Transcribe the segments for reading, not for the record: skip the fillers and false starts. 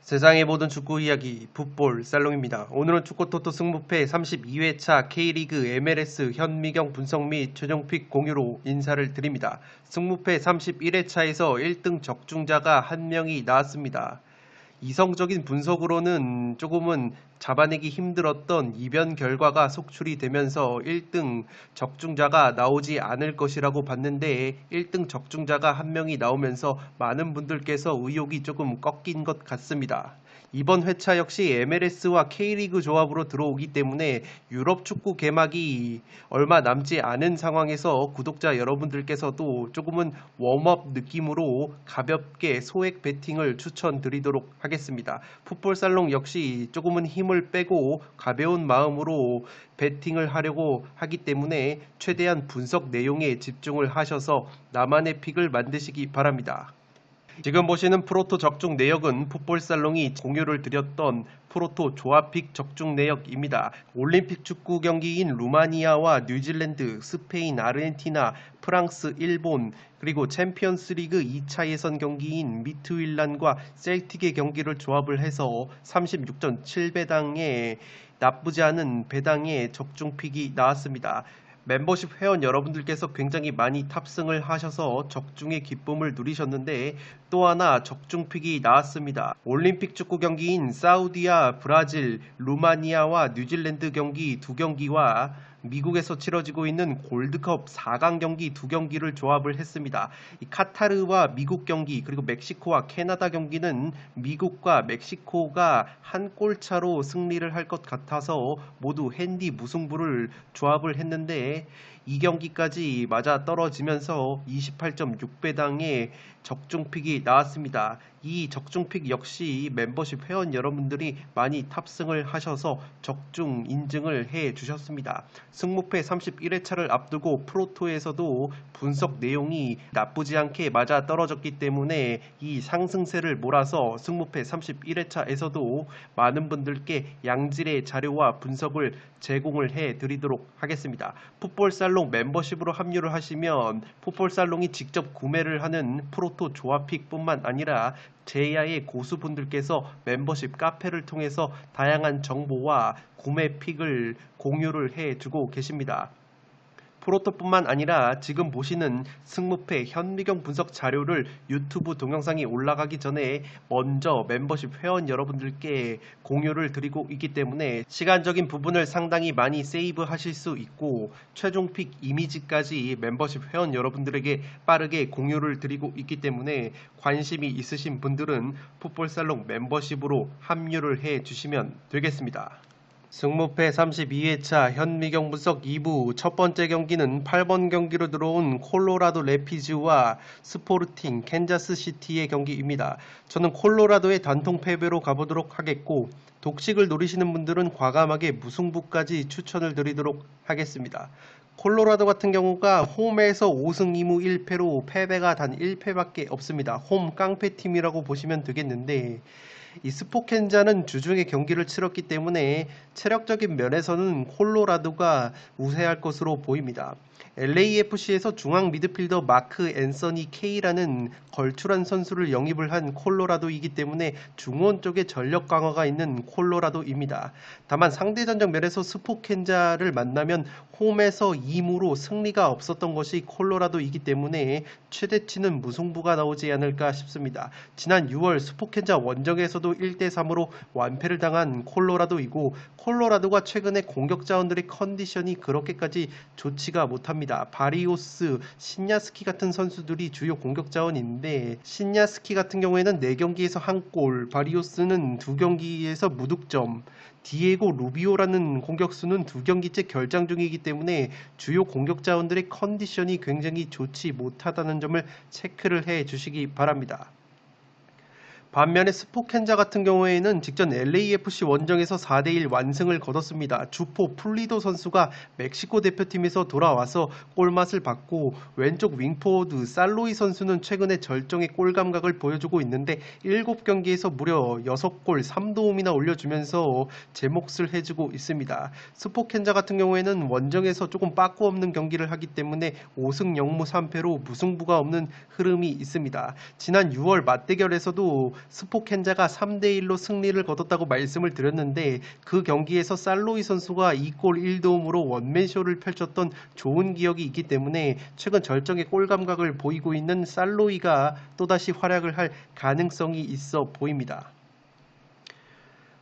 세상의 모든 축구 이야기 풋볼 살롱입니다. 오늘은 축구토토 승무패 32회차 K리그 MLS 현미경 분석 및 최종픽 공유로 인사를 드립니다. 승무패 31회차에서 1등 적중자가 한 명이 나왔습니다. 이성적인 분석으로는 조금은 잡아내기 힘들었던 이변 결과가 속출이 되면서 1등 적중자가 나오지 않을 것이라고 봤는데 1등 적중자가 한 명이 나오면서 많은 분들께서 의욕이 조금 꺾인 것 같습니다. 이번 회차 역시 MLS와 K리그 조합으로 들어오기 때문에 유럽 축구 개막이 얼마 남지 않은 상황에서 구독자 여러분들께서도 조금은 웜업 느낌으로 가볍게 소액 베팅을 추천드리도록 하겠습니다. 풋볼살롱 역시 조금은 힘을 빼고 가벼운 마음으로 베팅을 하려고 하기 때문에 최대한 분석 내용에 집중을 하셔서 나만의 픽을 만드시기 바랍니다. 지금 보시는 프로토 적중 내역은 풋볼살롱이 공유를 드렸던 프로토 조합픽 적중 내역입니다. 올림픽 축구 경기인 루마니아와 뉴질랜드, 스페인, 아르헨티나, 프랑스, 일본, 그리고 챔피언스리그 2차 예선 경기인 미트윌란과 셀틱의 경기를 조합을 해서 36.7배당에 나쁘지 않은 배당의 적중픽이 나왔습니다. 멤버십 회원 여러분들께서 굉장히 많이 탑승을 하셔서 적중의 기쁨을 누리셨는데 또 하나 적중픽이 나왔습니다. 올림픽 축구 경기인 사우디아, 브라질, 루마니아와 뉴질랜드 경기 2경기와 미국에서 치러지고 있는 골드컵 4강 경기 2경기를 조합을 했습니다. 이 카타르와 미국 경기 그리고 멕시코와 캐나다 경기는 미국과 멕시코가 한 골차로 승리를 할 것 같아서 모두 핸디 무승부를 조합을 했는데 이 경기까지 맞아 떨어지면서 28.6배당의 적중픽이 나왔습니다. 이 적중픽 역시 멤버십 회원 여러분들이 많이 탑승을 하셔서 적중 인증을 해 주셨습니다. 승무패 31회차를 앞두고 프로토에서도 분석 내용이 나쁘지 않게 맞아 떨어졌기 때문에 이 상승세를 몰아서 승무패 31회차에서도 많은 분들께 양질의 자료와 분석을 제공을 해 드리도록 하겠습니다. 풋볼살롱 멤버십으로 합류를 하시면 풋볼살롱이 직접 구매를 하는 프로토 조합픽 뿐만 아니라 제야의 고수분들께서 멤버십 카페를 통해서 다양한 정보와 구매 픽을 공유를 해주고 계십니다. 프로토뿐만 아니라 지금 보시는 승무패 현미경 분석 자료를 유튜브 동영상이 올라가기 전에 먼저 멤버십 회원 여러분들께 공유를 드리고 있기 때문에 시간적인 부분을 상당히 많이 세이브 하실 수 있고 최종픽 이미지까지 멤버십 회원 여러분들에게 빠르게 공유를 드리고 있기 때문에 관심이 있으신 분들은 풋볼살롱 멤버십으로 합류를 해 주시면 되겠습니다. 승무패 32회차 현미경 분석 2부 첫 번째 경기는 8번 경기로 들어온 콜로라도 레피즈와 스포르팅 캔자스시티의 경기입니다. 저는 콜로라도의 단통 패배로 가보도록 하겠고 독식을 노리시는 분들은 과감하게 무승부까지 추천을 드리도록 하겠습니다. 콜로라도 같은 경우가 홈에서 5승 2무 1패로 패배가 단 1패밖에 없습니다. 홈 깡패팀이라고 보시면 되겠는데 이 스포켄자는 주중에 경기를 치렀기 때문에 체력적인 면에서는 콜로라도가 우세할 것으로 보입니다. LAFC에서 중앙 미드필더 마크 앤서니 K라는 걸출한 선수를 영입을 한 콜로라도이기 때문에 중원 쪽에 전력 강화가 있는 콜로라도입니다. 다만 상대 전적 면에서 스포켄자를 만나면 홈에서 2무로 승리가 없었던 것이 콜로라도이기 때문에 최대치는 무승부가 나오지 않을까 싶습니다. 지난 6월 스포켄자 원정에서도 1대3으로 완패를 당한 콜로라도이고 콜로라도가 최근에 공격 자원들의 컨디션이 그렇게까지 좋지가 못합니다. 바리오스, 신야스키 같은 선수들이 주요 공격 자원인데 신야스키 같은 경우에는 4경기에서 1골, 바리오스는 2경기에서 무득점, 디에고 루비오라는 공격수는 2경기째 결장 중이기 때문에 주요 공격 자원들의 컨디션이 굉장히 좋지 못하다는 점을 체크를 해 주시기 바랍니다. 반면에 스포켄자 같은 경우에는 직전 LAFC 원정에서 4대1 완승을 거뒀습니다. 주포 풀리도 선수가 멕시코 대표팀에서 돌아와서 골맛을 봤고 왼쪽 윙포워드 살로이 선수는 최근에 절정의 골 감각을 보여주고 있는데 7경기에서 무려 6골 3도움이나 올려주면서 제 몫을 해주고 있습니다. 스포켄자 같은 경우에는 원정에서 조금 빠꾸 없는 경기를 하기 때문에 5승 0무 3패로 무승부가 없는 흐름이 있습니다. 지난 6월 맞대결에서도 스포켄자가 3대1로 승리를 거뒀다고 말씀을 드렸는데 그 경기에서 살로이 선수가 2골 1도움으로 원맨쇼를 펼쳤던 좋은 기억이 있기 때문에 최근 절정의 골 감각을 보이고 있는 살로이가 또다시 활약을 할 가능성이 있어 보입니다.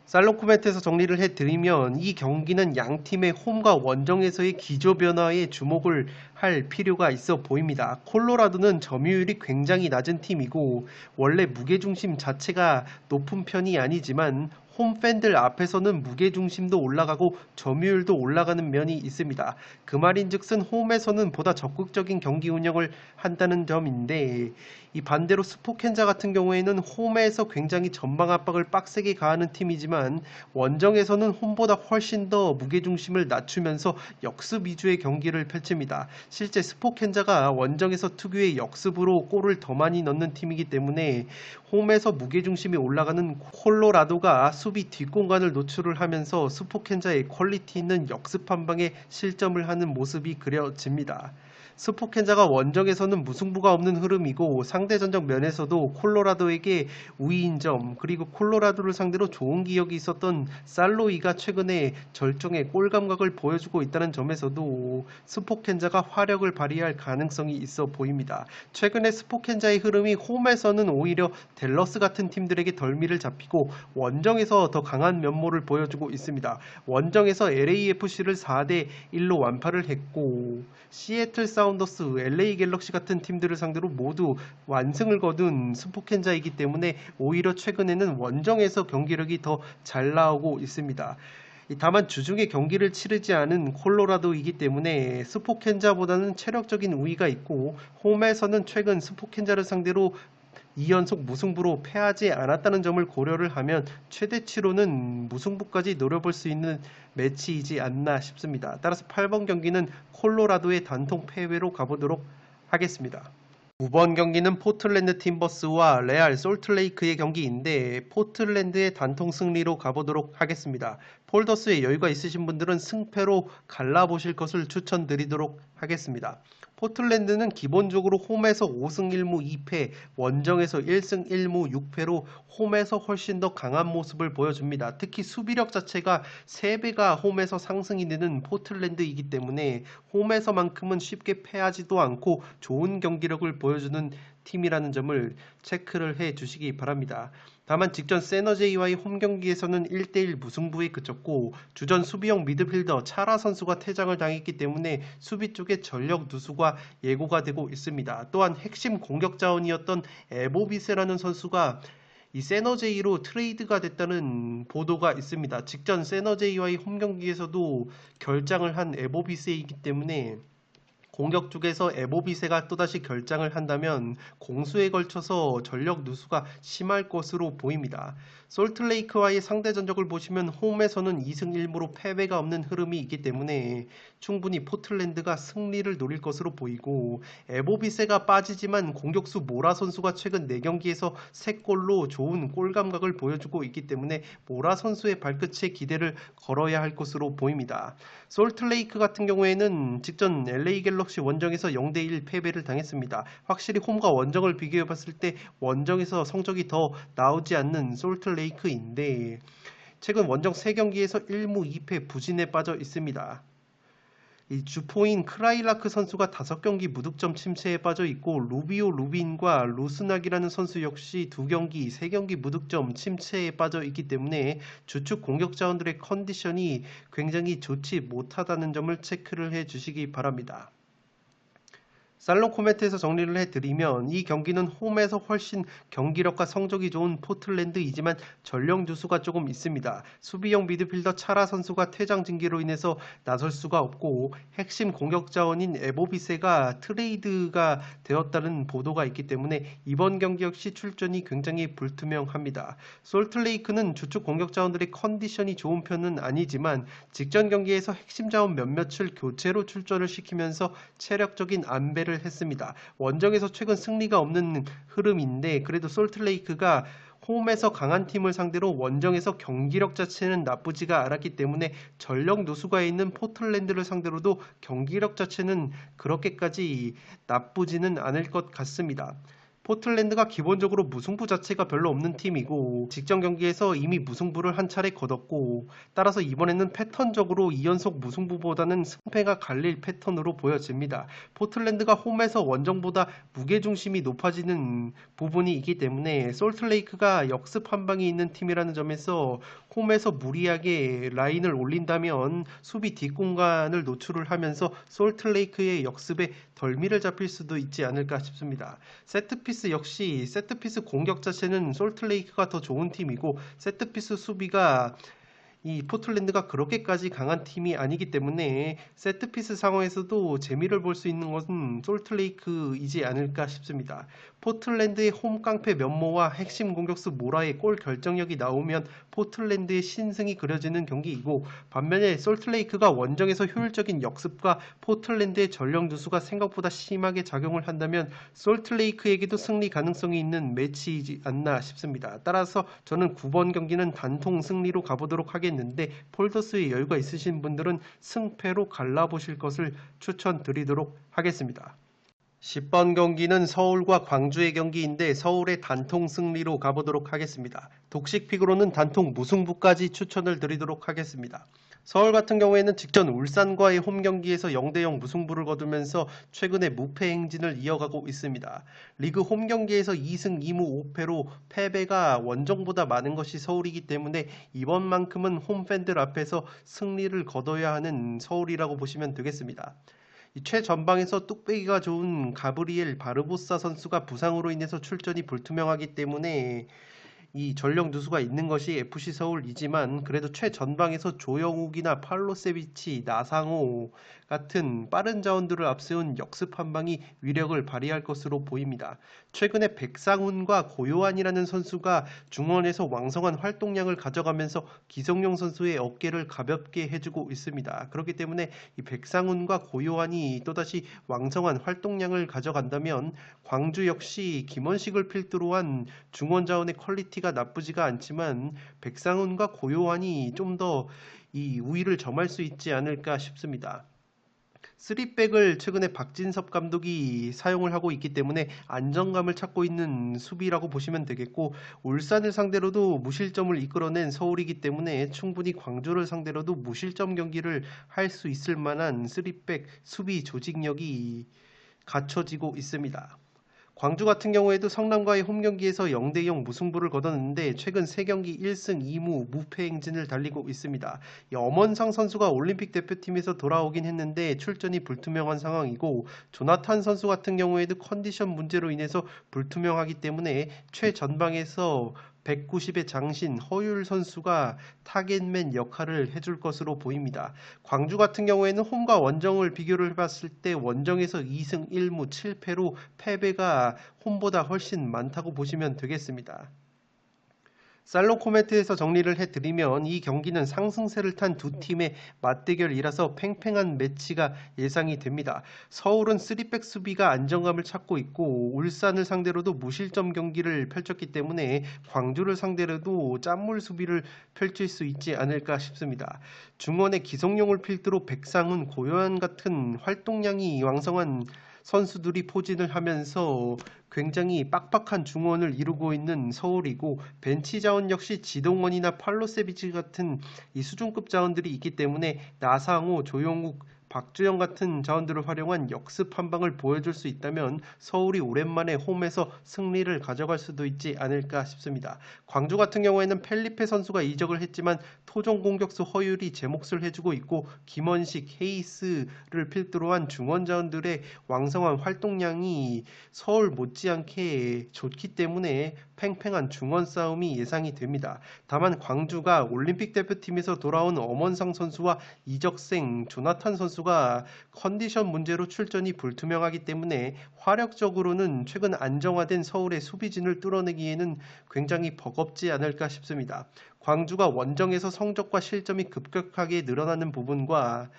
살롱 코멘트에서 정리를 해드리면 이 경기는 양 팀의 홈과 원정에서의 기조 변화에 주목을 할 필요가 있어 보입니다. 콜로라도는 점유율이 굉장히 낮은 팀이고 원래 무게중심 자체가 높은 편이 아니지만 홈팬들 앞에서는 무게중심도 올라가고 점유율도 올라가는 면이 있습니다. 그 말인즉슨 홈에서는 보다 적극적인 경기 운영을 한다는 점인데 이 반대로 스포켄자 같은 경우에는 홈에서 굉장히 전방 압박을 빡세게 가하는 팀이지만 원정에서는 홈보다 훨씬 더 무게중심을 낮추면서 역습 위주의 경기를 펼칩니다. 실제 스포켄자가 원정에서 특유의 역습으로 골을 더 많이 넣는 팀이기 때문에 홈에서 무게중심이 올라가는 콜로라도가 수비 뒷공간을 노출을 하면서 스포켄자의 퀄리티 있는 역습 한 방에 실점을 하는 모습이 그려집니다. 스포켄자가 원정에서는 무승부가 없는 흐름이고 상대 전적 면에서도 콜로라도에게 우위인 점, 그리고 콜로라도를 상대로 좋은 기억이 있었던 살로이가 최근에 절정의 골 감각을 보여주고 있다는 점에서도 스포켄자가 화력을 발휘할 가능성이 있어 보입니다. 최근에 스포켄자의 흐름이 홈에서는 오히려 댈러스 같은 팀들에게 덜미를 잡히고 원정에서 더 강한 면모를 보여주고 있습니다. 원정에서 LAFC를 4대1로 완파를 했고 시애틀 사운더스, LA 갤럭시 같은 팀들을 상대로 모두 완승을 거둔 스포켄자이기 때문에 오히려 최근에는 원정에서 경기력이 더 잘 나오고 있습니다. 다만 주중에 경기를 치르지 않은 콜로라도이기 때문에 스포켄자보다는 체력적인 우위가 있고 홈에서는 최근 스포켄자를 상대로 2연속 무승부로 패하지 않았다는 점을 고려를 하면 최대치로는 무승부까지 노려볼 수 있는 매치이지 않나 싶습니다. 따라서 8번 경기는 콜로라도의 단통 패배로 가보도록 하겠습니다. 9번 경기는 포틀랜드 팀버스와 레알 솔트레이크의 경기인데 포틀랜드의 단통 승리로 가보도록 하겠습니다. 폴더스에 여유가 있으신 분들은 승패로 갈라보실 것을 추천드리도록 하겠습니다. 포틀랜드는 기본적으로 홈에서 5승 1무 2패, 원정에서 1승 1무 6패로 홈에서 훨씬 더 강한 모습을 보여줍니다. 특히 수비력 자체가 3배가 홈에서 상승이 되는 포틀랜드이기 때문에 홈에서만큼은 쉽게 패하지도 않고 좋은 경기력을 보여주는 팀이라는 점을 체크를 해 주시기 바랍니다. 다만 직전 세너제이와의 홈경기에서는 1대1 무승부에 그쳤고 주전 수비형 미드필더 차라 선수가 퇴장을 당했기 때문에 수비 쪽에 전력 누수가 예고가 되고 있습니다. 또한 핵심 공격 자원이었던 에보비세라는 선수가 이 세너제이로 트레이드가 됐다는 보도가 있습니다. 직전 세너제이와의 홈경기에서도 결장을 한 에보비세이기 때문에 공격 쪽에서 에보비세가 또다시 결장을 한다면 공수에 걸쳐서 전력 누수가 심할 것으로 보입니다. 솔트레이크와의 상대 전적을 보시면 홈에서는 2승 1무로 패배가 없는 흐름이 있기 때문에 충분히 포틀랜드가 승리를 노릴 것으로 보이고 에보비세가 빠지지만 공격수 모라 선수가 최근 4경기에서 3골로 좋은 골 감각을 보여주고 있기 때문에 모라 선수의 발끝에 기대를 걸어야 할 것으로 보입니다. 솔트레이크 같은 경우에는 직전 LA 갤럭시 원정에서 0대1 패배를 당했습니다. 확실히 홈과 원정을 비교해봤을 때 원정에서 성적이 더 나오지 않는 솔트레이크인데 최근 원정 3경기에서 1무 2패 부진에 빠져 있습니다. 이 주포인 크라이라크 선수가 5경기 무득점 침체에 빠져 있고 루비오 루빈과 루스낙이라는 선수 역시 2경기, 3경기 무득점 침체에 빠져 있기 때문에 주축 공격 자원들의 컨디션이 굉장히 좋지 못하다는 점을 체크를 해 주시기 바랍니다. 살롱 코멘트에서 정리를 해드리면 이 경기는 홈에서 훨씬 경기력과 성적이 좋은 포틀랜드이지만 전력 누수가 조금 있습니다. 수비형 미드필더 차라 선수가 퇴장 징계로 인해서 나설 수가 없고 핵심 공격 자원인 에보비세가 트레이드가 되었다는 보도가 있기 때문에 이번 경기 역시 출전이 굉장히 불투명합니다. 솔트레이크는 주축 공격 자원들의 컨디션이 좋은 편은 아니지만 직전 경기에서 핵심 자원 몇몇을 교체로 출전을 시키면서 체력적인 안배를 했습니다. 원정에서 최근 승리가 없는 흐름인데 그래도 솔트레이크가 홈에서 강한 팀을 상대로 원정에서 경기력 자체는 나쁘지가 않았기 때문에 전력 누수가 있는 포틀랜드를 상대로도 경기력 자체는 그렇게까지 나쁘지는 않을 것 같습니다. 포틀랜드가 기본적으로 무승부 자체가 별로 없는 팀이고 직전 경기에서 이미 무승부를 한 차례 거뒀고 따라서 이번에는 패턴적으로 2연속 무승부보다는 승패가 갈릴 패턴으로 보여집니다. 포틀랜드가 홈에서 원정보다 무게중심이 높아지는 부분이 있기 때문에 솔트레이크가 역습 한 방이 있는 팀이라는 점에서 홈에서 무리하게 라인을 올린다면 수비 뒷공간을 노출을 하면서 솔트레이크의 역습에 덜미를 잡힐 수도 있지 않을까 싶습니다. 세트피스 역시 세트피스 공격 자체는 솔트레이크가 더 좋은 팀이고 세트피스 수비가 이 포틀랜드가 그렇게까지 강한 팀이 아니기 때문에 세트피스 상황에서도 재미를 볼 수 있는 것은 솔트레이크이지 않을까 싶습니다. 포틀랜드의 홈 깡패 면모와 핵심 공격수 모라의 골 결정력이 나오면 포틀랜드의 신승이 그려지는 경기이고 반면에 솔트레이크가 원정에서 효율적인 역습과 포틀랜드의 전력 누수가 생각보다 심하게 작용을 한다면 솔트레이크에게도 승리 가능성이 있는 매치이지 않나 싶습니다. 따라서 저는 9번 경기는 단통 승리로 가보도록 하겠는데 폴더스의 여유가 있으신 분들은 승패로 갈라보실 것을 추천드리도록 하겠습니다. 10번 경기는 서울과 광주의 경기인데 서울의 단통 승리로 가보도록 하겠습니다. 독식픽으로는 단통 무승부까지 추천을 드리도록 하겠습니다. 서울 같은 경우에는 직전 울산과의 홈 경기에서 0대0 무승부를 거두면서 최근에 무패 행진을 이어가고 있습니다. 리그 홈 경기에서 2승 2무 5패로 패배가 원정보다 많은 것이 서울이기 때문에 이번만큼은 홈팬들 앞에서 승리를 거둬야 하는 서울이라고 보시면 되겠습니다. 최전방에서 뚝배기가 좋은 가브리엘 바르보사 선수가 부상으로 인해서 출전이 불투명하기 때문에 이 전력 누수가 있는 것이 FC 서울이지만 그래도 최전방에서 조영욱이나 팔로세비치, 나상호 같은 빠른 자원들을 앞세운 역습 한 방이 위력을 발휘할 것으로 보입니다. 최근에 백상훈과 고요한이라는 선수가 중원에서 왕성한 활동량을 가져가면서 기성용 선수의 어깨를 가볍게 해주고 있습니다. 그렇기 때문에 이 백상훈과 고요한이 또다시 왕성한 활동량을 가져간다면 광주 역시 김원식을 필두로 한 중원 자원의 퀄리티가 나쁘지가 않지만 백상훈과 고요한이 좀 더 이 우위를 점할 수 있지 않을까 싶습니다. 3백을 최근에 박진섭 감독이 사용을 하고 있기 때문에 안정감을 찾고 있는 수비라고 보시면 되겠고 울산을 상대로도 무실점을 이끌어낸 서울이기 때문에 충분히 광주를 상대로도 무실점 경기를 할 수 있을 만한 3백 수비 조직력이 갖춰지고 있습니다. 광주 같은 경우에도 성남과의 홈 경기에서 0대0 무승부를 거뒀는데 최근 3경기 1승 2무 무패 행진을 달리고 있습니다. 엄원상 선수가 올림픽 대표팀에서 돌아오긴 했는데 출전이 불투명한 상황이고 조나탄 선수 같은 경우에도 컨디션 문제로 인해서 불투명하기 때문에 최전방에서 190의 장신 허율 선수가 타겟맨 역할을 해줄 것으로 보입니다. 광주 같은 경우에는 홈과 원정을 비교를 해봤을 때 원정에서 2승 1무 7패로 패배가 홈보다 훨씬 많다고 보시면 되겠습니다. 살롱 코멘트에서 정리를 해드리면 이 경기는 상승세를 탄 두 팀의 맞대결이라서 팽팽한 매치가 예상이 됩니다. 서울은 3백 수비가 안정감을 찾고 있고 울산을 상대로도 무실점 경기를 펼쳤기 때문에 광주를 상대로도 짠물 수비를 펼칠 수 있지 않을까 싶습니다. 중원의 기성용을 필두로 백상훈, 고요한 같은 활동량이 왕성한 선수들이 포진을 하면서 굉장히 빡빡한 중원을 이루고 있는 서울이고 벤치 자원 역시 지동원이나 팔로세비치 같은 이 수준급 자원들이 있기 때문에 나상호, 조용욱, 박주영 같은 자원들을 활용한 역습 한 방을 보여줄 수 있다면 서울이 오랜만에 홈에서 승리를 가져갈 수도 있지 않을까 싶습니다. 광주 같은 경우에는 펠리페 선수가 이적을 했지만 토종 공격수 허율이 제 몫을 해주고 있고 김원식, 헤이스를 필두로 한 중원 자원들의 왕성한 활동량이 서울 못지않게 좋기 때문에 팽팽한 중원 싸움이 예상이 됩니다. 다만 광주가 올림픽 대표팀에서 돌아온 엄원상 선수와 이적생 조나탄 선수가 컨디션 문제로 출전이 불투명하기 때문에 화력적으로는 최근 안정화된 서울의 수비진을 뚫어내기에는 굉장히 버겁지 않을까 싶습니다. 광주가 원정에서 성적과 실점이 급격하게 늘어나는 부분과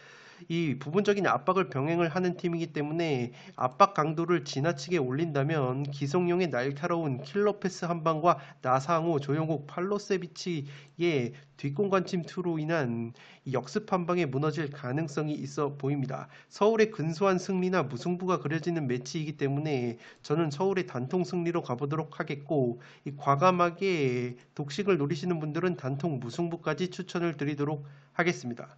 이 부분적인 압박을 병행을 하는 팀이기 때문에 압박 강도를 지나치게 올린다면 기성용의 날카로운 킬러 패스 한 방과 나상호, 조영욱, 팔로세비치의 뒷공간침 투로 인한 역습 한 방에 무너질 가능성이 있어 보입니다. 서울의 근소한 승리나 무승부가 그려지는 매치이기 때문에 저는 서울의 단통 승리로 가보도록 하겠고, 이 과감하게 독식을 노리시는 분들은 단통 무승부까지 추천을 드리도록 하겠습니다.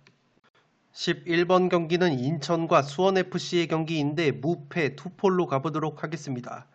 11번 경기는 인천과 수원FC의 경기인데 무패 투폴로 가보도록 하겠습니다.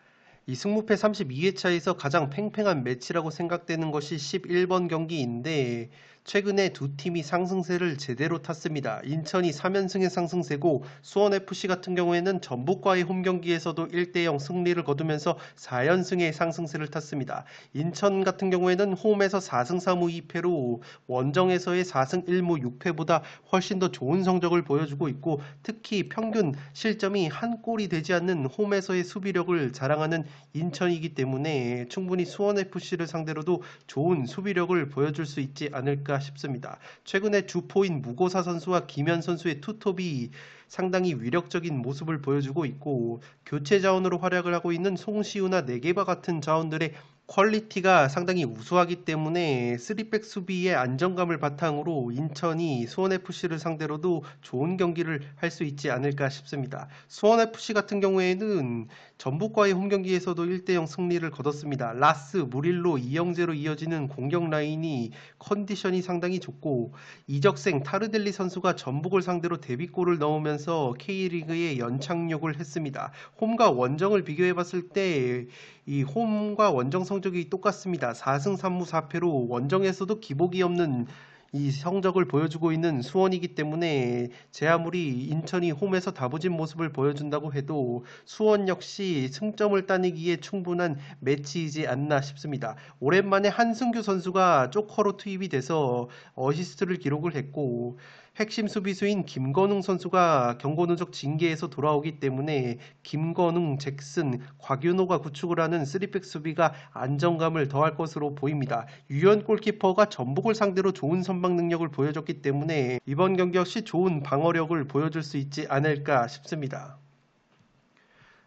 이 승무패 32회차에서 가장 팽팽한 매치라고 생각되는 것이 11번 경기인데 최근에 두 팀이 상승세를 제대로 탔습니다. 인천이 3연승의 상승세고 수원FC 같은 경우에는 전북과의 홈경기에서도 1대0 승리를 거두면서 4연승의 상승세를 탔습니다. 인천 같은 경우에는 홈에서 4승 3무 2패로 원정에서의 4승 1무 6패보다 훨씬 더 좋은 성적을 보여주고 있고, 특히 평균 실점이 한 골이 되지 않는 홈에서의 수비력을 자랑하는 인천이기 때문에 충분히 수원FC를 상대로도 좋은 수비력을 보여줄 수 있지 않을까 싶습니다. 최근에 주포인 무고사 선수와 김현 선수의 투톱이 상당히 위력적인 모습을 보여주고 있고, 교체 자원으로 활약을 하고 있는 송시우나 네게바 같은 자원들의 퀄리티가 상당히 우수하기 때문에 3백 수비의 안정감을 바탕으로 인천이 수원FC를 상대로도 좋은 경기를 할 수 있지 않을까 싶습니다. 수원FC 같은 경우에는 전북과의 홈경기에서도 1대0 승리를 거뒀습니다. 라스, 무릴로, 이영재로 이어지는 공격 라인이 컨디션이 상당히 좋고, 이적생 타르델리 선수가 전북을 상대로 데뷔골을 넣으면서 K리그에 연착륙을 했습니다. 홈과 원정을 비교해봤을 때 이 홈과 원정 성적이 똑같습니다. 4승 3무 4패로 원정에서도 기복이 없는 이 성적을 보여주고 있는 수원이기 때문에 제 아무리 인천이 홈에서 다부진 모습을 보여준다고 해도 수원 역시 승점을 따내기에 충분한 매치이지 않나 싶습니다. 오랜만에 한승규 선수가 조커로 투입이 돼서 어시스트를 기록을 했고, 핵심 수비수인 김건웅 선수가 경고 누적 징계에서 돌아오기 때문에 김건웅, 잭슨, 곽윤호가 구축을 하는 3백 수비가 안정감을 더할 것으로 보입니다. 유현 골키퍼가 전북을 상대로 좋은 선방 능력을 보여줬기 때문에 이번 경기 역시 좋은 방어력을 보여줄 수 있지 않을까 싶습니다.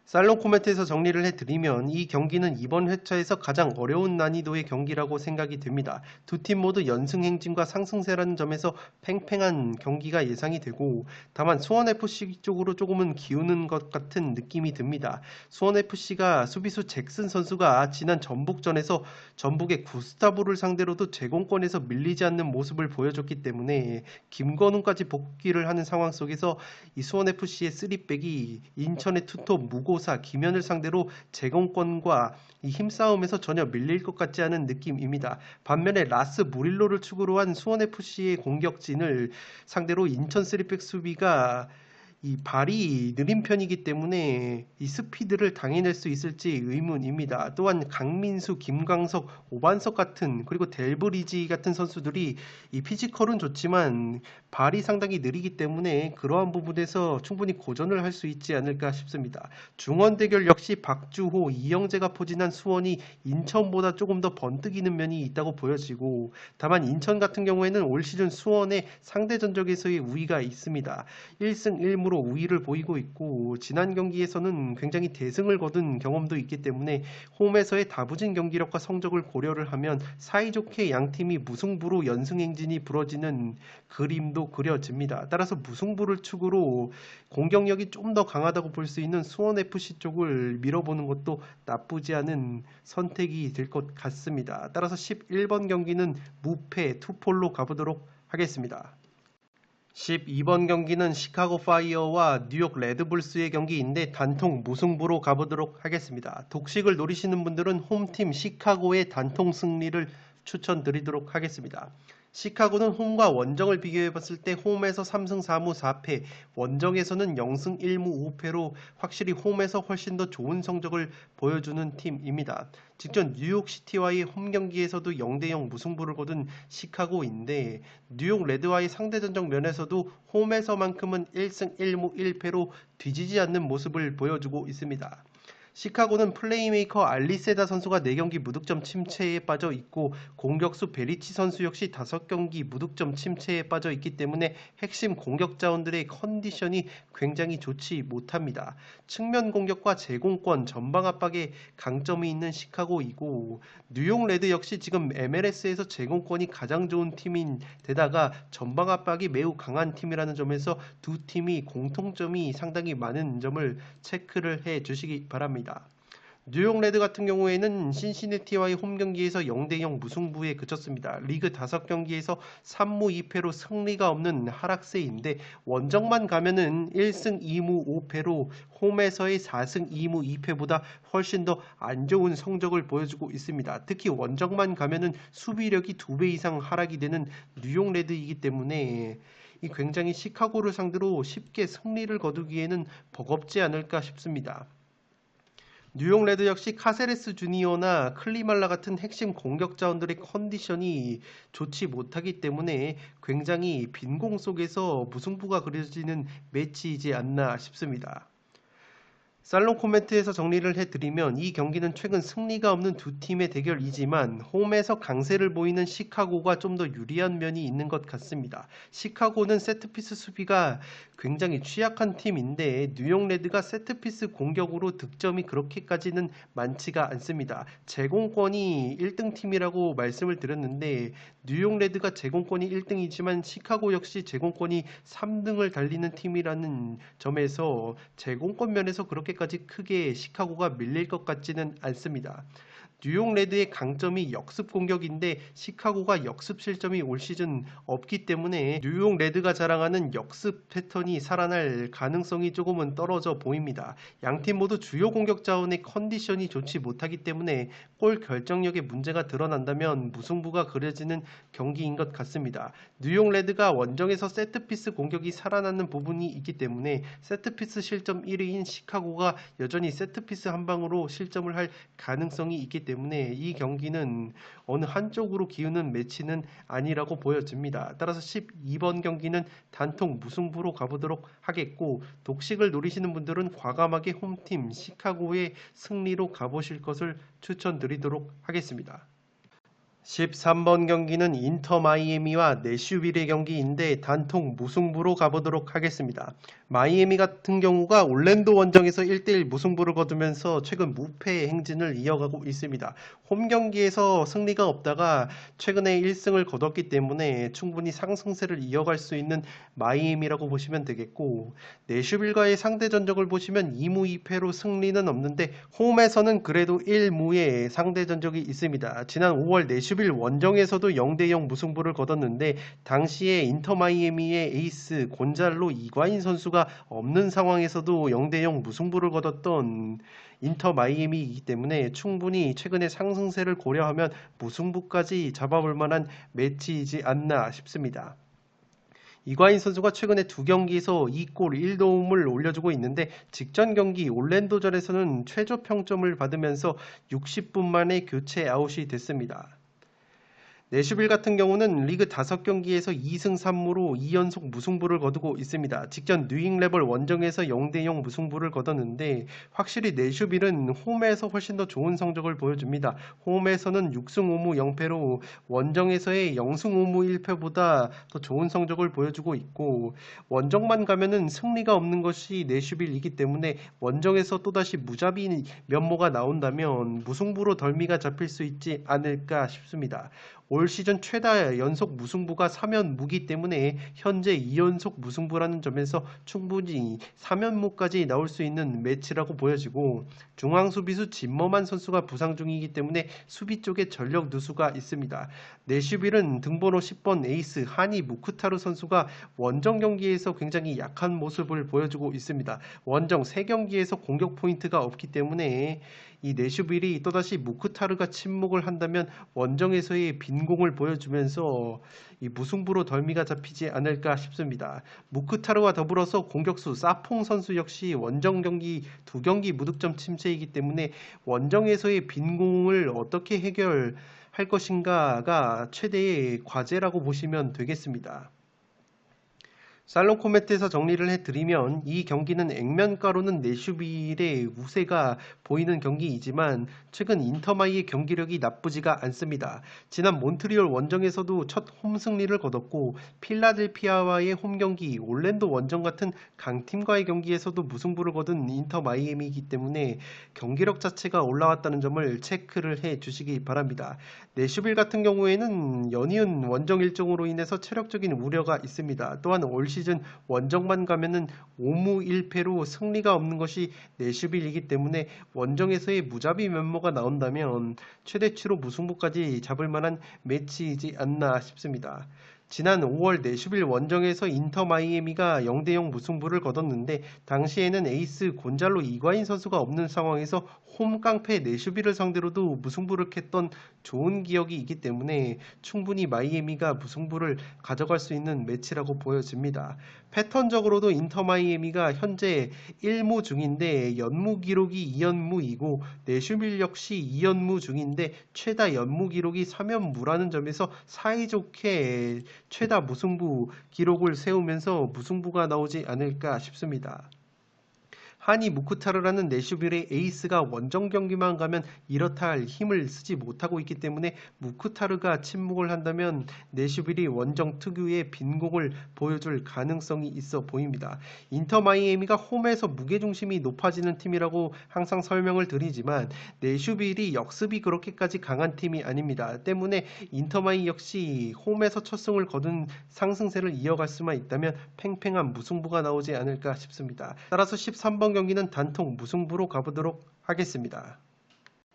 살롱 코멘트에서 정리를 해드리면 이 경기는 이번 회차에서 가장 어려운 난이도의 경기라고 생각이 됩니다. 두 팀 모두 연승 행진과 상승세라는 점에서 팽팽한 경기가 예상이 되고, 다만 수원FC 쪽으로 조금은 기우는 것 같은 느낌이 듭니다. 수원FC가 수비수 잭슨 선수가 지난 전북전에서 전북의 구스타보를 상대로도 제공권에서 밀리지 않는 모습을 보여줬기 때문에 김건웅까지 복귀를 하는 상황 속에서 이 수원FC의 3백이 인천의 투톱 무고사 김현을 상대로 제공권과 이 힘싸움에서 전혀 밀릴 것 같지 않은 느낌입니다. 반면에 라스 무릴로를 축으로 한 수원FC의 공격진을 상대로 인천 3백 수비가 이 발이 느린 편이기 때문에 이 스피드를 당해낼 수 있을지 의문입니다. 또한 강민수, 김광석, 오반석 같은, 그리고 델브리지 같은 선수들이 이 피지컬은 좋지만 발이 상당히 느리기 때문에 그러한 부분에서 충분히 고전을 할 수 있지 않을까 싶습니다. 중원 대결 역시 박주호, 이영재가 포진한 수원이 인천보다 조금 더 번뜩이는 면이 있다고 보여지고, 다만 인천 같은 경우에는 올 시즌 수원의 상대 전적에서의 우위가 있습니다. 1승 1무 으로 우위를 보이고 있고, 지난 경기에서는 굉장히 대승을 거둔 경험도 있기 때문에 홈에서의 다부진 경기력과 성적을 고려를 하면 사이좋게 양팀이 무승부로 연승 행진이 부러지는 그림도 그려집니다. 따라서 무승부를 축으로 공격력이 좀 더 강하다고 볼 수 있는 수원FC 쪽을 밀어보는 것도 나쁘지 않은 선택이 될 것 같습니다. 따라서 11번 경기는 무패 투폴로 가보도록 하겠습니다. 12번 경기는 시카고 파이어와 뉴욕 레드불스의 경기인데 단통 무승부로 가보도록 하겠습니다. 독식을 노리시는 분들은 홈팀 시카고의 단통 승리를 추천드리도록 하겠습니다. 시카고는 홈과 원정을 비교해봤을 때 홈에서 3승 4무 4패, 원정에서는 0승 1무 5패로 확실히 홈에서 훨씬 더 좋은 성적을 보여주는 팀입니다. 직전 뉴욕시티와의 홈경기에서도 0대0 무승부를 거둔 시카고인데, 뉴욕 레드와의 상대전적 면에서도 홈에서만큼은 1승 1무 1패로 뒤지지 않는 모습을 보여주고 있습니다. 시카고는 플레이메이커 알리세다 선수가 4경기 무득점 침체에 빠져 있고 공격수 베리치 선수 역시 5경기 무득점 침체에 빠져 있기 때문에 핵심 공격 자원들의 컨디션이 굉장히 좋지 못합니다. 측면 공격과 제공권, 전방 압박에 강점이 있는 시카고이고 뉴욕 레드 역시 지금 MLS에서 제공권이 가장 좋은 팀인 데다가 전방 압박이 매우 강한 팀이라는 점에서 두 팀이 공통점이 상당히 많은 점을 체크를 해 주시기 바랍니다. 뉴욕 레드 같은 경우에는 신시내티와의 홈 경기에서 0대0 무승부에 그쳤습니다. 리그 5경기에서 3무 2패로 승리가 없는 하락세인데 원정만 가면은 1승 2무 5패로 홈에서의 4승 2무 2패보다 훨씬 더 안 좋은 성적을 보여주고 있습니다. 특히 원정만 가면은 수비력이 2배 이상 하락이 되는 뉴욕 레드이기 때문에 이 굉장히 시카고를 상대로 쉽게 승리를 거두기에는 버겁지 않을까 싶습니다. 뉴욕 레드 역시 카세레스 주니어나 클리말라 같은 핵심 공격 자원들의 컨디션이 좋지 못하기 때문에 굉장히 빈공 속에서 무승부가 그려지는 매치이지 않나 싶습니다. 살롱 코멘트에서 정리를 해드리면 이 경기는 최근 승리가 없는 두 팀의 대결이지만 홈에서 강세를 보이는 시카고가 좀 더 유리한 면이 있는 것 같습니다. 시카고는 세트피스 수비가 굉장히 취약한 팀인데 뉴욕 레드가 세트피스 공격으로 득점이 그렇게까지는 많지가 않습니다. 제공권이 1등 팀이라고 말씀을 드렸는데 뉴욕 레드가 제공권이 1등이지만 시카고 역시 제공권이 3등을 달리는 팀이라는 점에서 제공권 면에서 그렇게까지 크게 시카고가 밀릴 것 같지는 않습니다. 뉴욕 레드의 강점이 역습 공격인데 시카고가 역습 실점이 올 시즌 없기 때문에 뉴욕 레드가 자랑하는 역습 패턴이 살아날 가능성이 조금은 떨어져 보입니다. 양팀 모두 주요 공격 자원의 컨디션이 좋지 못하기 때문에 골 결정력에 문제가 드러난다면 무승부가 그려지는 경기인 것 같습니다. 뉴욕 레드가 원정에서 세트피스 공격이 살아나는 부분이 있기 때문에 세트피스 실점 1위인 시카고가 여전히 세트피스 한 방으로 실점을 할 가능성이 있기 때문에 이 경기는 어느 한쪽으로 기우는 매치는 아니라고 보여집니다. 따라서 12번 경기는 단통 무승부로 가보도록 하겠고 독식을 노리시는 분들은 과감하게 홈팀 시카고의 승리로 가보실 것을 추천드리도록 하겠습니다. 13번 경기는 인터 마이애미와 내슈빌의 경기인데 단통 무승부로 가보도록 하겠습니다. 마이애미 같은 경우가 올랜도 원정에서 1대1 무승부를 거두면서 최근 무패의 행진을 이어가고 있습니다. 홈 경기에서 승리가 없다가 최근에 1승을 거뒀기 때문에 충분히 상승세를 이어갈 수 있는 마이애미라고 보시면 되겠고 내슈빌과의 상대 전적을 보시면 2무 2패로 승리는 없는데 홈에서는 그래도 1무의 상대 전적이 있습니다. 지난 5월 내슈빌 원정에서도 0대0 무승부를 거뒀는데 당시에 인터 마이애미의 에이스 곤잘로 이과인 선수가 없는 상황에서도 0대0 무승부를 거뒀던 인터 마이애미이기 때문에 충분히 최근의 상승세를 고려하면 무승부까지 잡아볼 만한 매치이지 않나 싶습니다. 이과인 선수가 최근에 2경기에서 2골 1도움을 올려주고 있는데 직전 경기 올랜도전에서는 최저 평점을 받으면서 60분 만에 교체 아웃이 됐습니다. 내슈빌 같은 경우는 리그 5경기에서 2승 3무로 2연속 무승부를 거두고 있습니다. 직전 뉴잉레벌 원정에서 0대0 무승부를 거뒀는데 확실히 내슈빌은 홈에서 훨씬 더 좋은 성적을 보여줍니다. 홈에서는 6승 5무 0패로 원정에서의 0승 5무 1패보다 더 좋은 성적을 보여주고 있고 원정만 가면은 승리가 없는 것이 내슈빌이기 때문에 원정에서 또다시 무자비 면모가 나온다면 무승부로 덜미가 잡힐 수 있지 않을까 싶습니다. 올 시즌 최다 연속 무승부가 3연무기 때문에 현재 2연속 무승부라는 점에서 충분히 3연무까지 나올 수 있는 매치라고 보여지고 중앙 수비수 진머만 선수가 부상 중이기 때문에 수비 쪽에 전력 누수가 있습니다. 내슈빌은 등번호 10번 에이스 하니 무크타르 선수가 원정 경기에서 굉장히 약한 모습을 보여주고 있습니다. 원정 3경기에서 공격 포인트가 없기 때문에 이 내슈빌이 또다시 무크타르가 침묵을 한다면 원정에서의 빈공을 보여주면서 이 무승부로 덜미가 잡히지 않을까 싶습니다. 무크타르와 더불어서 공격수 사퐁 선수 역시 원정 경기 2경기 무득점 침체이기 때문에 원정에서의 빈공을 어떻게 해결할 것인가가 최대의 과제라고 보시면 되겠습니다. 살롱 코멘트에서 정리를 해드리면 이 경기는 액면가로는 내슈빌의 우세가 보이는 경기이지만 최근 인터마이의 경기력이 나쁘지가 않습니다. 지난 몬트리올 원정에서도 첫 홈승리를 거뒀고 필라델피아와의 홈경기, 올랜도 원정 같은 강팀과의 경기에서도 무승부를 거둔 인터 마이애미이기 때문에 경기력 자체가 올라왔다는 점을 체크를 해주시기 바랍니다. 내슈빌 같은 경우에는 연이은 원정 일정으로 인해서 체력적인 우려가 있습니다. 또한 올 시즌 원정만 가면은 5무 1패로 승리가 없는 것이 내슈빌이기 때문에 원정에서의 무자비 면모가 나온다면 최대치로 무승부까지 잡을 만한 매치이지 않나 싶습니다. 지난 5월 내슈빌 원정에서 인터 마이애미가 0대0 무승부를 거뒀는데 당시에는 에이스 곤잘로 이과인 선수가 없는 상황에서 홈 깡패 내슈빌을 상대로도 무승부를 캤던 좋은 기억이 있기 때문에 충분히 마이애미가 무승부를 가져갈 수 있는 매치라고 보여집니다. 패턴적으로도 인터 마이애미가 현재 1무 중인데 연무 기록이 2연무이고 내슈빌 역시 2연무 중인데 최다 연무 기록이 3연무라는 점에서 사이좋게 최다 무승부 기록을 세우면서 무승부가 나오지 않을까 싶습니다. 하니 무크타르라는 내슈빌의 에이스가 원정 경기만 가면 이렇다 할 힘을 쓰지 못하고 있기 때문에 무크타르가 침묵을 한다면 내슈빌이 원정 특유의 빈공을 보여줄 가능성이 있어 보입니다. 인터 마이애미가 홈에서 무게중심이 높아지는 팀이라고 항상 설명을 드리지만 내슈빌이 역습이 그렇게까지 강한 팀이 아닙니다. 때문에 인터 마이 역시 홈에서 첫 승을 거둔 상승세를 이어갈 수만 있다면 팽팽한 무승부가 나오지 않을까 싶습니다. 따라서 13번 경기는 단통 무승부로 가보도록 하겠습니다.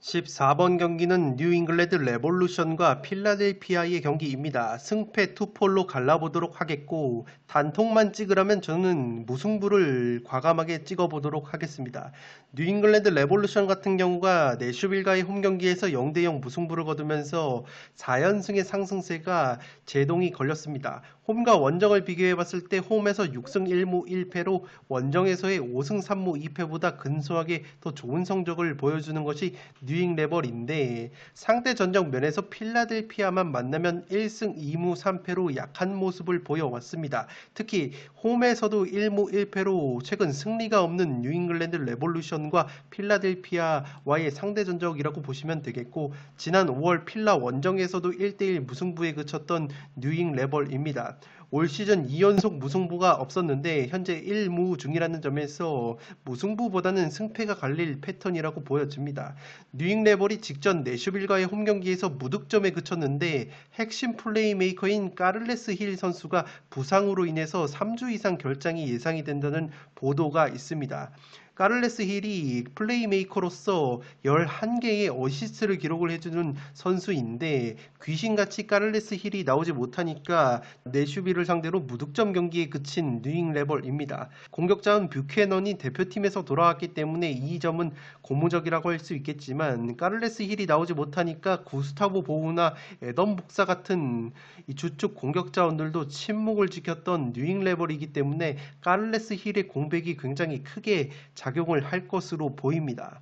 14번 경기는 뉴잉글랜드 레볼루션과 필라델피아의 경기입니다. 승패 투폴로 갈라보도록 하겠고 단통만 찍으라면 저는 무승부를 과감하게 찍어보도록 하겠습니다. 뉴잉글랜드 레볼루션 같은 경우가 내슈빌과의 홈경기에서 0대0 무승부를 거두면서 4연승의 상승세가 제동이 걸렸습니다. 홈과 원정을 비교해봤을 때 홈에서 6승 1무 1패로 원정에서의 5승 3무 2패보다 근소하게 더 좋은 성적을 보여주는 것이 뉴잉 레벌인데 상대 전적 면에서 필라델피아만 만나면 1승 2무 3패로 약한 모습을 보여왔습니다. 특히 홈에서도 1무 1패로 최근 승리가 없는 뉴잉글랜드 레볼루션과 필라델피아와의 상대 전적이라고 보시면 되겠고 지난 5월 필라 원정에서도 1대1 무승부에 그쳤던 뉴잉 레벌입니다. 올 시즌 2연속 무승부가 없었는데 현재 1무 중이라는 점에서 무승부보다는 승패가 갈릴 패턴이라고 보여집니다. 뉴잉 레벌이 직전 내슈빌과의 홈경기에서 무득점에 그쳤는데 핵심 플레이메이커인 까를레스 힐 선수가 부상으로 인해서 3주 이상 결장이 예상이 된다는 보도가 있습니다. 까를레스 힐이 플레이메이커로서 11개의 어시스트를 기록을 해주는 선수인데 귀신같이 까를레스 힐이 나오지 못하니까 내슈빌을 상대로 무득점 경기에 그친 뉴잉 레벌입니다. 공격자는 뷰캐넌이 대표팀에서 돌아왔기 때문에 이 점은 고무적이라고 할 수 있겠지만 까를레스 힐이 나오지 못하니까 구스타보 보우나 에던 복사 같은 이 주축 공격자원들도 침묵을 지켰던 뉴잉 레벌이기 때문에 까를레스 힐의 공백이 굉장히 크게 작용을 할 것으로 보입니다.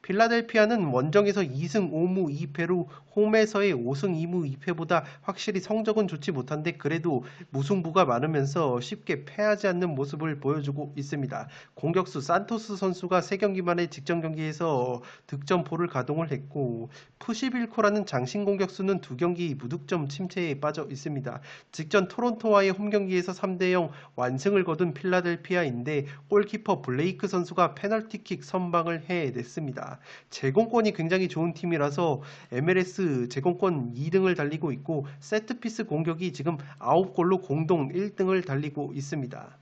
필라델피아는 원정에서 2승 5무 2패로 홈에서의 5승 2무 2패보다 확실히 성적은 좋지 못한데 그래도 무승부가 많으면서 쉽게 패하지 않는 모습을 보여주고 있습니다. 공격수 산토스 선수가 3경기 만에 직전 경기에서 득점포를 가동을 했고 푸시빌코라는 장신 공격수는 2경기 무득점 침체에 빠져 있습니다. 직전 토론토와의 홈경기에서 3대0 완승을 거둔 필라델피아인데 골키퍼 블레이크 선수가 페널티킥 선방을 해냈습니다. 제공권이 굉장히 좋은 팀이라서 MLS 제공권 2등을 달리고 있고 세트피스 공격이 지금 9골로 공동 1등을 달리고 있습니다.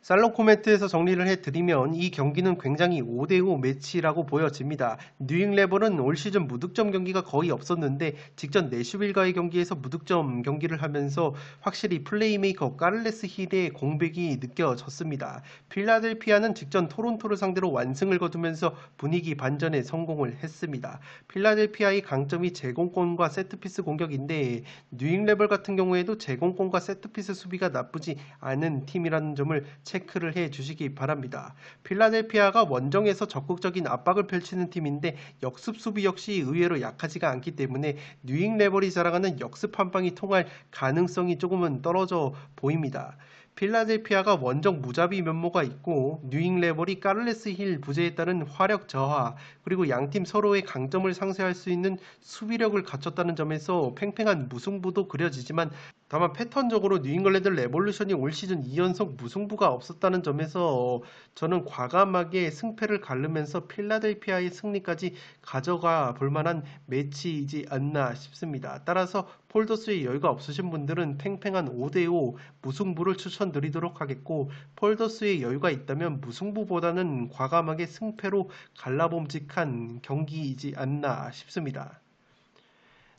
살롱 코멘트에서 정리를 해드리면 이 경기는 굉장히 5대5 매치라고 보여집니다. 뉴잉 레벌은 올 시즌 무득점 경기가 거의 없었는데 직전 내슈빌과의 경기에서 무득점 경기를 하면서 확실히 플레이메이커 까를레스 힐의 공백이 느껴졌습니다. 필라델피아는 직전 토론토를 상대로 완승을 거두면서 분위기 반전에 성공을 했습니다. 필라델피아의 강점이 제공권과 세트피스 공격인데 뉴잉 레벌 같은 경우에도 제공권과 세트피스 수비가 나쁘지 않은 팀이라는 점을 체크해주시기 체크를 해 주시기 바랍니다. 필라델피아가 원정에서 적극적인 압박을 펼치는 팀인데 역습 수비 역시 의외로 약하지가 않기 때문에 뉴잉 레벌이 자랑하는 역습 한 방이 통할 가능성이 조금은 떨어져 보입니다. 필라델피아가 원정 무자비 면모가 있고 뉴잉 레벌이 카를레스 힐 부재에 따른 화력 저하 그리고 양팀 서로의 강점을 상쇄할 수 있는 수비력을 갖췄다는 점에서 팽팽한 무승부도 그려지지만 다만 패턴적으로 뉴잉글랜드 레볼루션이 올 시즌 2연속 무승부가 없었다는 점에서 저는 과감하게 승패를 가르면서 필라델피아의 승리까지 가져가 볼 만한 매치이지 않나 싶습니다. 따라서 폴더스의 여유가 없으신 분들은 팽팽한 5대5 무승부를 추천드리도록 하겠고 폴더스의 여유가 있다면 무승부보다는 과감하게 승패로 갈라봄직한 경기이지 않나 싶습니다.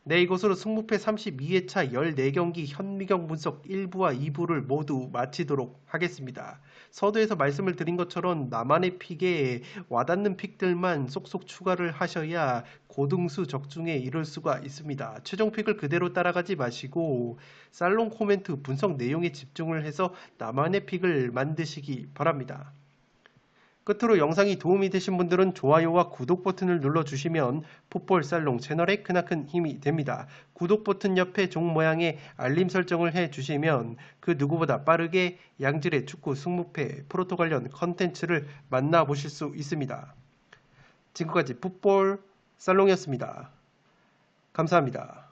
네, 이것으로 승무패 32회차 14경기 현미경 분석 1부와 2부를 모두 마치도록 하겠습니다. 서두에서 말씀을 드린 것처럼 나만의 픽에 와닿는 픽들만 쏙쏙 추가를 하셔야 고등수 적중에 이를 수가 있습니다. 최종 픽을 그대로 따라가지 마시고 살롱 코멘트 분석 내용에 집중을 해서 나만의 픽을 만드시기 바랍니다. 끝으로 영상이 도움이 되신 분들은 좋아요와 구독 버튼을 눌러주시면 풋볼 살롱 채널에 크나큰 힘이 됩니다. 구독 버튼 옆에 종 모양의 알림 설정을 해주시면 그 누구보다 빠르게 양질의 축구 승무패 프로토 관련 컨텐츠를 만나보실 수 있습니다. 지금까지 풋볼 살롱이었습니다. 감사합니다.